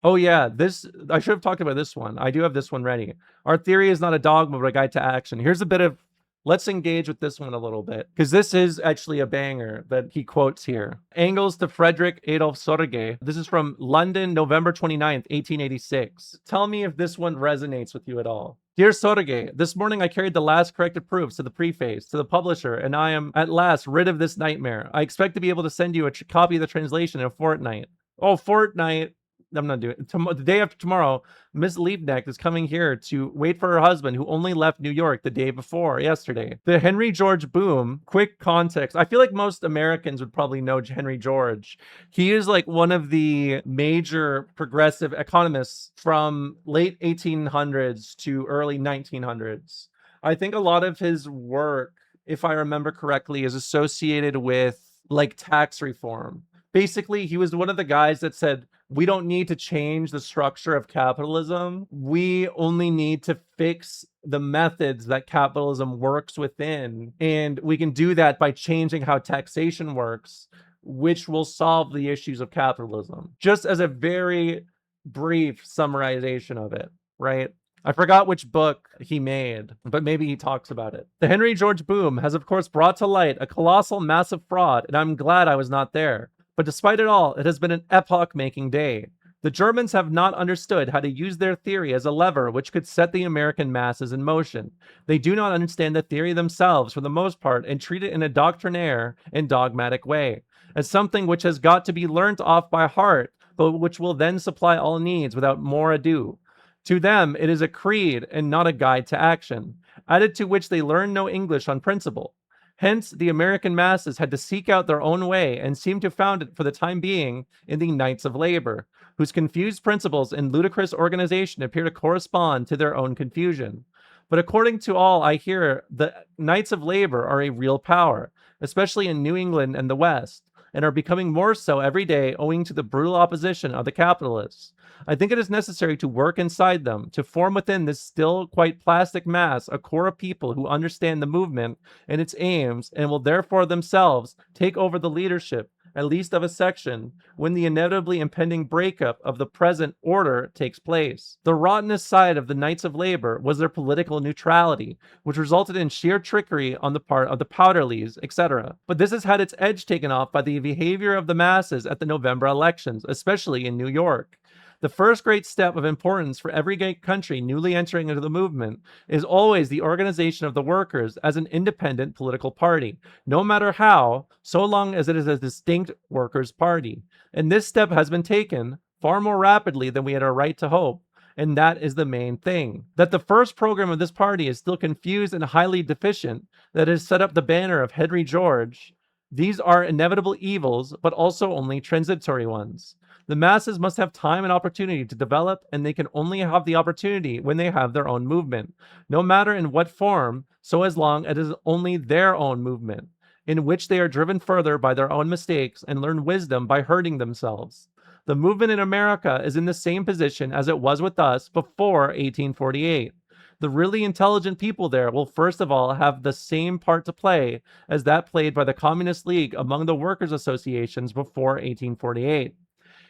Oh yeah, this I should have talked about this one. I do have this one ready. Our theory is not a dogma, but a guide to action. Here's a bit of let's engage with this one a little bit, because this is actually a banger that he quotes here. Engels to Friedrich Adolph Sorge. This is from London, November 29th, 1886. Tell me if this one resonates with you at all. Dear Sorge, this morning I carried the last corrected proofs to the preface, to the publisher, and I am at last rid of this nightmare. I expect to be able to send you a copy of the translation in a fortnight. Oh, fortnight. I'm not doing it. The day after tomorrow, Miss Liebknecht is coming here to wait for her husband, who only left New York the day before, yesterday. The Henry George boom, quick context. I feel like most Americans would probably know Henry George. He is like one of the major progressive economists from late 1800s to early 1900s. I think a lot of his work, if I remember correctly, is associated with like tax reform. Basically, he was one of the guys that said, we don't need to change the structure of capitalism. We only need to fix the methods that capitalism works within. And we can do that by changing how taxation works, which will solve the issues of capitalism. Just as a very brief summarization of it, right? I forgot which book he made, but maybe he talks about it. The Henry George boom has, of course, brought to light a colossal, massive fraud, and I'm glad I was not there. But despite it all, it has been an epoch-making day. The Germans have not understood how to use their theory as a lever which could set the American masses in motion. They do not understand the theory themselves for the most part and treat it in a doctrinaire and dogmatic way, as something which has got to be learnt off by heart, but which will then supply all needs without more ado. To them, it is a creed and not a guide to action, added to which they learn no English on principle. Hence, the American masses had to seek out their own way and seem to found it for the time being in the Knights of Labor, whose confused principles and ludicrous organization appear to correspond to their own confusion. But according to all I hear, the Knights of Labor are a real power, especially in New England and the West, and are becoming more so every day owing to the brutal opposition of the capitalists. I think it is necessary to work inside them, to form within this still quite plastic mass a core of people who understand the movement and its aims, and will therefore themselves take over the leadership, at least of a section, when the inevitably impending breakup of the present order takes place. The rottenest side of the Knights of Labor was their political neutrality, which resulted in sheer trickery on the part of the Powderleys, etc. But this has had its edge taken off by the behavior of the masses at the November elections, especially in New York. The first great step of importance for every great country newly entering into the movement is always the organization of the workers as an independent political party, no matter how, so long as it is a distinct workers' party. And this step has been taken far more rapidly than we had a right to hope. And that is the main thing. That the first program of this party is still confused and highly deficient, that has set up the banner of Henry George. These are inevitable evils, but also only transitory ones. The masses must have time and opportunity to develop, and they can only have the opportunity when they have their own movement, no matter in what form, so as long as it is only their own movement, in which they are driven further by their own mistakes and learn wisdom by hurting themselves. The movement in America is in the same position as it was with us before 1848. The really intelligent people there will first of all have the same part to play as that played by the Communist League among the workers' associations before 1848.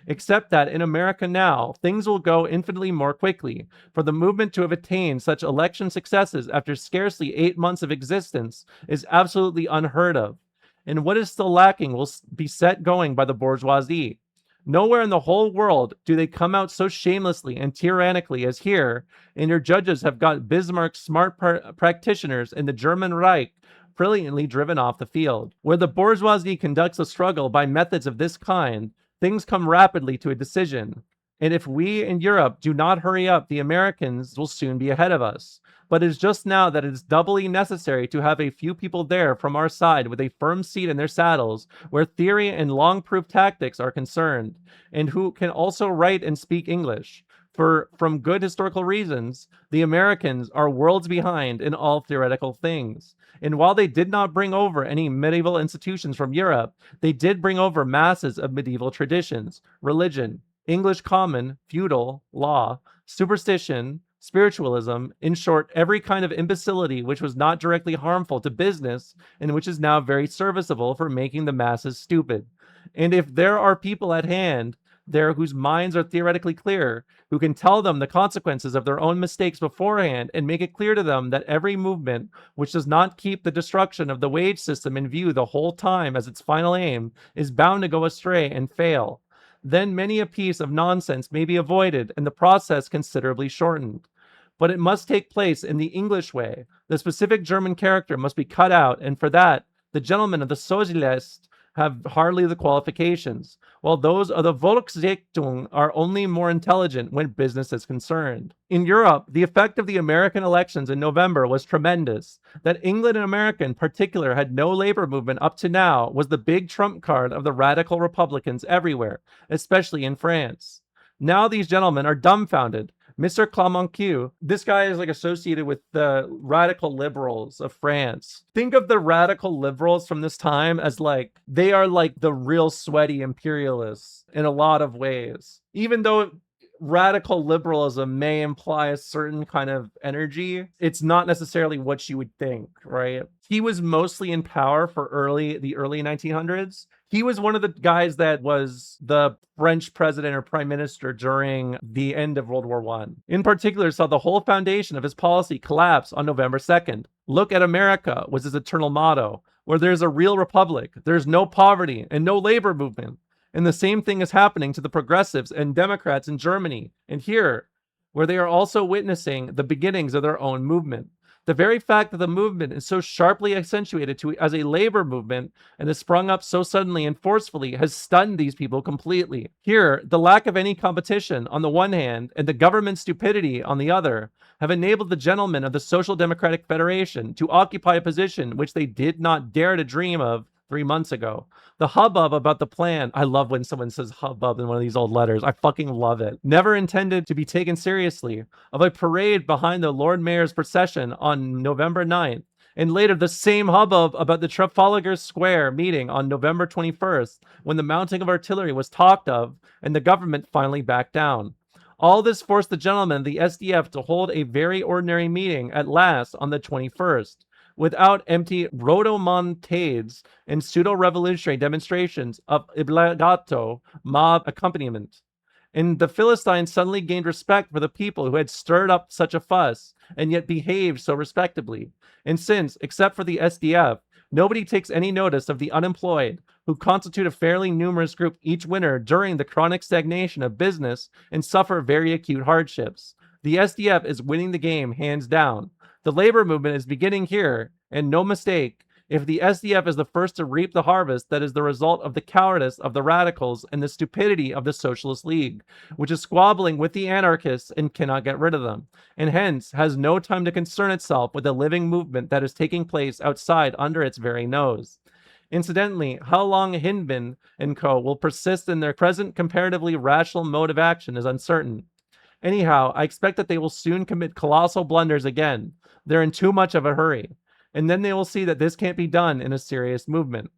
Except that in America now, things will go infinitely more quickly. For the movement to have attained such election successes after scarcely 8 months of existence is absolutely unheard of. And what is still lacking will be set going by the bourgeoisie. Nowhere in the whole world do they come out so shamelessly and tyrannically as here, and your judges have got Bismarck's smart practitioners in the German Reich brilliantly driven off the field. Where the bourgeoisie conducts a struggle by methods of this kind, things come rapidly to a decision. And if we in Europe do not hurry up, the Americans will soon be ahead of us. But it is just now that it is doubly necessary to have a few people there from our side with a firm seat in their saddles, where theory and long-proof tactics are concerned, and who can also write and speak English. For, from good historical reasons, the Americans are worlds behind in all theoretical things. And while they did not bring over any medieval institutions from Europe, they did bring over masses of medieval traditions, religion, English common, feudal, law, superstition, spiritualism, in short, every kind of imbecility which was not directly harmful to business and which is now very serviceable for making the masses stupid. And if there are people at hand there whose minds are theoretically clear, who can tell them the consequences of their own mistakes beforehand and make it clear to them that every movement which does not keep the destruction of the wage system in view the whole time as its final aim is bound to go astray and fail. Then many a piece of nonsense may be avoided and the process considerably shortened. But it must take place in the English way. The specific German character must be cut out, and for that, the gentlemen of the Socialist have hardly the qualifications, while those of the Volksrichtung are only more intelligent when business is concerned. In Europe, the effect of the American elections in November was tremendous. That England and America in particular had no labor movement up to now was the big trump card of the radical Republicans everywhere, especially in France. Now these gentlemen are dumbfounded. Mr. Clemenceau, this guy is like associated with the radical liberals of France. Think of the radical liberals from this time as like, they are like the real sweaty imperialists in a lot of ways. Even though radical liberalism may imply a certain kind of energy, it's not necessarily what you would think, right? He was mostly in power for the early 1900s. He was one of the guys that was the French president or prime minister during the end of World War I. In particular, saw the whole foundation of his policy collapse on November 2nd. Look at America was his eternal motto. Where there's a real republic, there's no poverty and no labor movement. And the same thing is happening to the progressives and Democrats in Germany and here, where they are also witnessing the beginnings of their own movement. The very fact that the movement is so sharply accentuated as a labor movement and has sprung up so suddenly and forcefully has stunned these people completely. Here, the lack of any competition on the one hand and the government stupidity on the other have enabled the gentlemen of the Social Democratic Federation to occupy a position which they did not dare to dream of 3 months ago. The hubbub about the plan, I love when someone says hubbub in one of these old letters. I fucking love it. Never intended to be taken seriously, of a parade behind the Lord Mayor's procession on November 9th, and later the same hubbub about the Trafalgar Square meeting on November 21st, when the mounting of artillery was talked of and the government finally backed down. All this forced the gentlemen of the SDF to hold a very ordinary meeting at last on the 21st. Without empty rodomontades and pseudo-revolutionary demonstrations of obbligato mob accompaniment. And the Philistines suddenly gained respect for the people who had stirred up such a fuss and yet behaved so respectably. And since, except for the SDF, nobody takes any notice of the unemployed, who constitute a fairly numerous group each winter during the chronic stagnation of business and suffer very acute hardships, the SDF is winning the game hands down. The labor movement is beginning here, and no mistake, if the SDF is the first to reap the harvest that is the result of the cowardice of the radicals and the stupidity of the Socialist League, which is squabbling with the anarchists and cannot get rid of them, and hence has no time to concern itself with the living movement that is taking place outside under its very nose. Incidentally, how long Hindman and co. will persist in their present comparatively rational mode of action is uncertain. Anyhow, I expect that they will soon commit colossal blunders again. They're in too much of a hurry. And then they will see that this can't be done in a serious movement.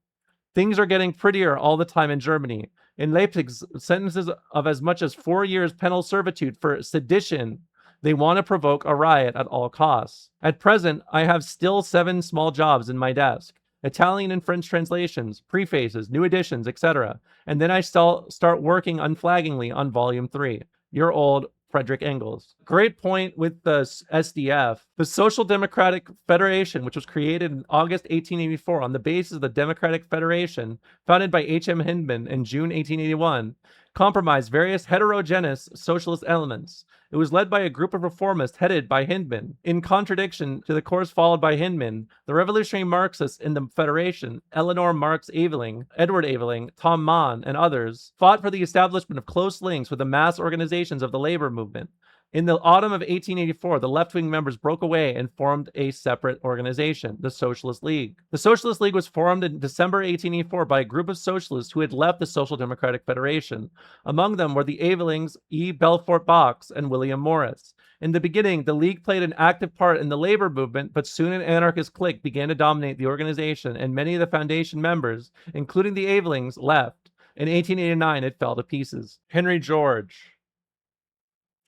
Things are getting prettier all the time in Germany. In Leipzig, sentences of as much as 4 years penal servitude for sedition. They want to provoke a riot at all costs. At present, I have still 7 small jobs in my desk. Italian and French translations, prefaces, new editions, etc. And then I start working unflaggingly on Volume 3. Your old Friedrich Engels. Great point with the SDF. The Social Democratic Federation, which was created in August 1884 on the basis of the Democratic Federation, founded by H.M. Hindman in June 1881, compromised various heterogeneous socialist elements. It was led by a group of reformists headed by Hindman. In contradiction to the course followed by Hindman, the revolutionary Marxists in the Federation, Eleanor Marx Aveling, Edward Aveling, Tom Mann, and others, fought for the establishment of close links with the mass organizations of the labor movement. In the autumn of 1884, the left-wing members broke away and formed a separate organization, the Socialist League. The Socialist League was formed in December 1884 by a group of socialists who had left the Social Democratic Federation. Among them were the Avelings, E. Belfort Box, and William Morris. In the beginning, the League played an active part in the labor movement, but soon an anarchist clique began to dominate the organization, and many of the foundation members, including the Avelings, left. In 1889, it fell to pieces. Henry George.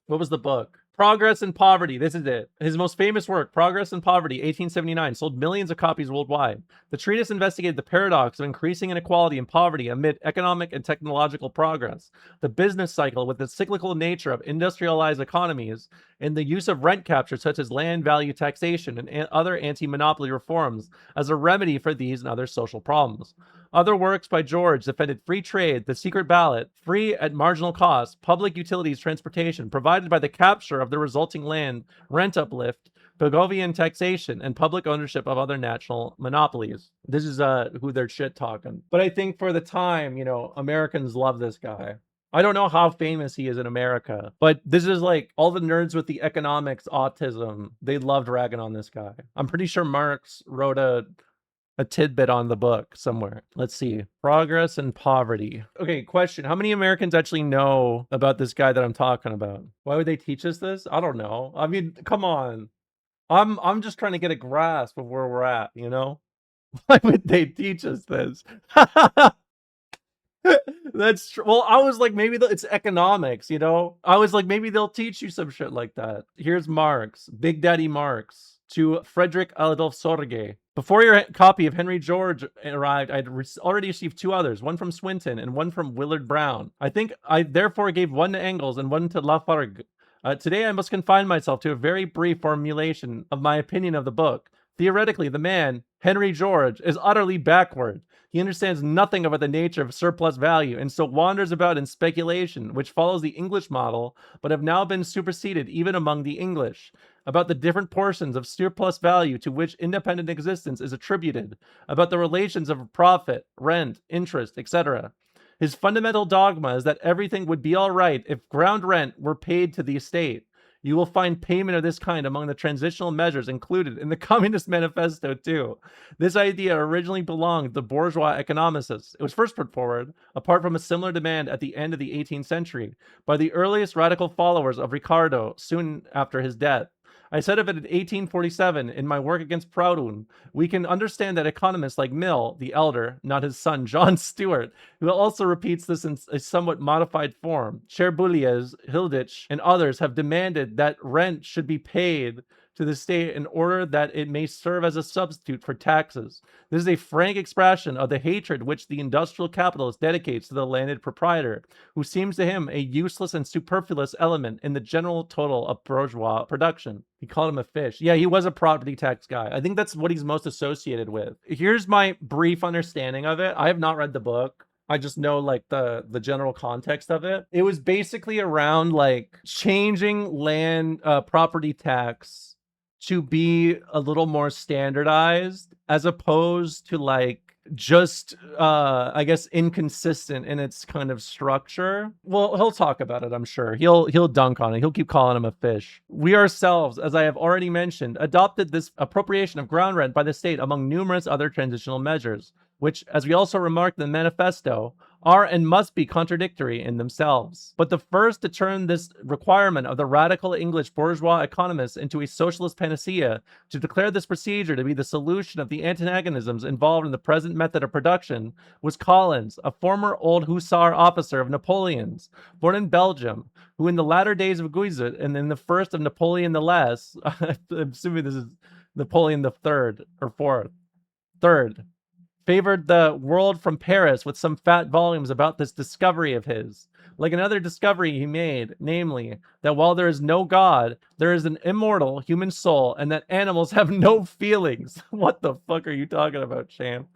What was the book? Progress and Poverty. This is it. His most famous work, Progress and Poverty, 1879, sold millions of copies worldwide. The treatise investigated the paradox of increasing inequality and poverty amid economic and technological progress, the business cycle with the cyclical nature of industrialized economies, and the use of rent capture such as land value taxation and other anti-monopoly reforms as a remedy for these and other social problems. Other works by George defended free trade, the secret ballot, free at marginal cost, public utilities transportation provided by the capture of the resulting land, rent uplift, Bogovian taxation, and public ownership of other national monopolies. This is who they're shit talking. But I think for the time, you know, Americans love this guy. I don't know how famous he is in America, but this is like all the nerds with the economics autism. They loved ragging on this guy. I'm pretty sure Marx wrote a tidbit on the book somewhere. Let's see. Progress and Poverty. Okay, question. How many Americans actually know about this guy that I'm talking about? Why would they teach us this? I don't know. I mean, come on. I'm just trying to get a grasp of where we're at, you know? Why would they teach us this? That's true. Well, I was like, maybe it's economics, you know? I was like, maybe they'll teach you some shit like that. Here's Marx, Big Daddy Marx, to Friedrich Adolph Sorge. Before your copy of Henry George arrived, I'd already received two others, one from Swinton and one from Willard Brown. I think I therefore gave one to Engels and one to Lafargue. Today I must confine myself to a very brief formulation of my opinion of the book. Theoretically, the man, Henry George, is utterly backward. He understands nothing about the nature of surplus value and so wanders about in speculation, which follows the English model, but have now been superseded even among the English, about the different portions of surplus value to which independent existence is attributed, about the relations of profit, rent, interest, etc. His fundamental dogma is that everything would be all right if ground rent were paid to the estate. You will find payment of this kind among the transitional measures included in the Communist Manifesto, too. This idea originally belonged to bourgeois economicists. It was first put forward, apart from a similar demand at the end of the 18th century, by the earliest radical followers of Ricardo soon after his death. I said of it in 1847 in my work against Proudhon. We can understand that economists like Mill, the elder, not his son, John Stuart, who also repeats this in a somewhat modified form, Cherbuliez, Hilditch, and others have demanded that rent should be paid to the state in order that it may serve as a substitute for taxes. This is a frank expression of the hatred which the industrial capitalist dedicates to the landed proprietor, who seems to him a useless and superfluous element in the general total of bourgeois production. He called him a fish. Yeah, he was a property tax guy. I think that's what he's most associated with. Here's my brief understanding of it. I have not read the book. I just know like the general context of it. It was basically around like changing land property tax to be a little more standardized as opposed to like just I guess inconsistent in its kind of structure. Well, he'll talk about it, I'm sure. He'll dunk on it. He'll keep calling him a fish. We ourselves, as I have already mentioned, adopted this appropriation of ground rent by the state among numerous other transitional measures, which, as we also remarked in the manifesto, are and must be contradictory in themselves. But the first to turn this requirement of the radical English bourgeois economists into a socialist panacea, to declare this procedure to be the solution of the antagonisms involved in the present method of production, was Collins, a former old hussar officer of Napoleon's, born in Belgium, who in the latter days of Guise and in the first of Napoleon the Last, I'm assuming this is Napoleon the Third or Fourth, Third, favored the world from Paris with some fat volumes about this discovery of his. Like another discovery he made, namely, that while there is no God, there is an immortal human soul and that animals have no feelings. What the fuck are you talking about, champ?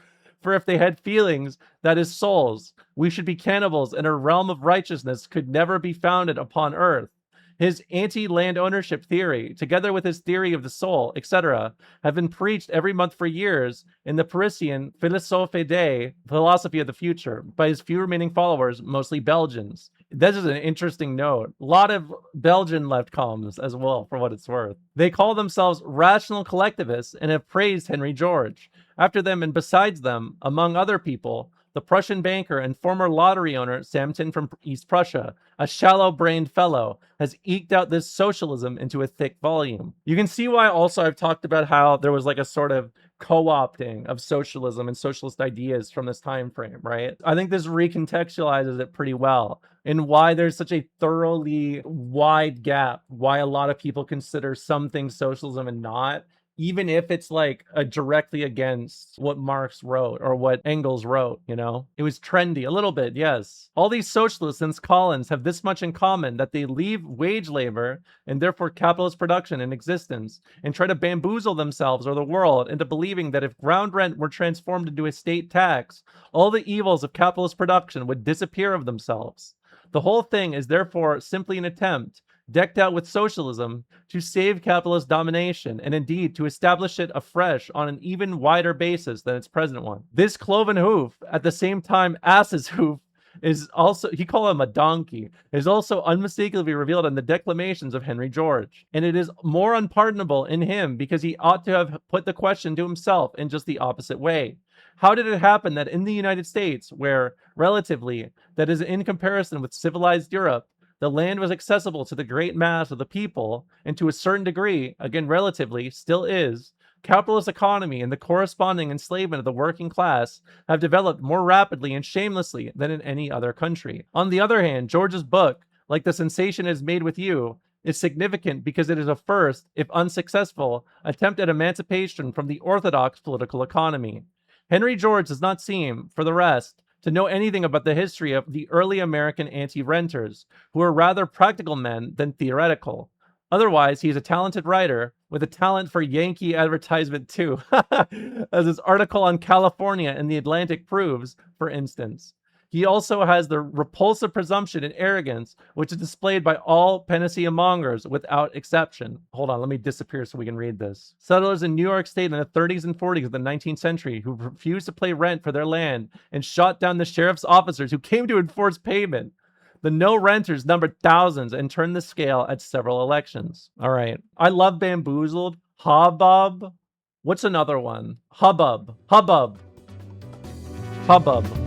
For if they had feelings, that is souls, we should be cannibals and a realm of righteousness could never be founded upon earth. His anti-land ownership theory, together with his theory of the soul, etc., have been preached every month for years in the Parisian Philosophie Day, philosophy of the future, by his few remaining followers, mostly Belgians. This is an interesting note. A lot of Belgian left columns as well, for what it's worth. They call themselves rational collectivists and have praised Henry George. After them and besides them, among other people, the Prussian banker and former lottery owner Samson from East Prussia, a shallow-brained fellow, has eked out this socialism into a thick volume. You can see why also I've talked about how there was like a sort of co-opting of socialism and socialist ideas from this time frame, right? I think this recontextualizes it pretty well, and why there's such a thoroughly wide gap, why a lot of people consider some things socialism and not, even if it's like directly against what Marx wrote or what Engels wrote, you know? It was trendy, a little bit, yes. All these socialists since Collins have this much in common, that they leave wage labor, and therefore capitalist production in existence, and try to bamboozle themselves or the world into believing that if ground rent were transformed into a state tax, all the evils of capitalist production would disappear of themselves. The whole thing is therefore simply an attempt, decked out with socialism, to save capitalist domination, and indeed to establish it afresh on an even wider basis than its present one. This cloven hoof, at the same time ass's hoof, is also, he called him a donkey, is also unmistakably revealed in the declamations of Henry George. And it is more unpardonable in him because he ought to have put the question to himself in just the opposite way. How did it happen that in the United States, where, relatively, that is in comparison with civilized Europe, the land was accessible to the great mass of the people, and to a certain degree, again relatively, still is, capitalist economy and the corresponding enslavement of the working class have developed more rapidly and shamelessly than in any other country? On the other hand, George's book, like the sensation it has made with you, is significant because it is a first, if unsuccessful, attempt at emancipation from the orthodox political economy. Henry George does not seem, for the rest, to know anything about the history of the early American anti-renters, who were rather practical men than theoretical. Otherwise, he is a talented writer, with a talent for Yankee advertisement too, as his article on California in The Atlantic proves, for instance. He also has the repulsive presumption and arrogance which is displayed by all panacea mongers without exception. Hold on, let me disappear so we can read this. Settlers in New York State in the 30s and 40s of the 19th century who refused to pay rent for their land and shot down the sheriff's officers who came to enforce payment. The no renters numbered thousands and turned the scale at several elections. All right. I love bamboozled. Hubbub. What's another one? Hubbub. Hubbub. Hubbub.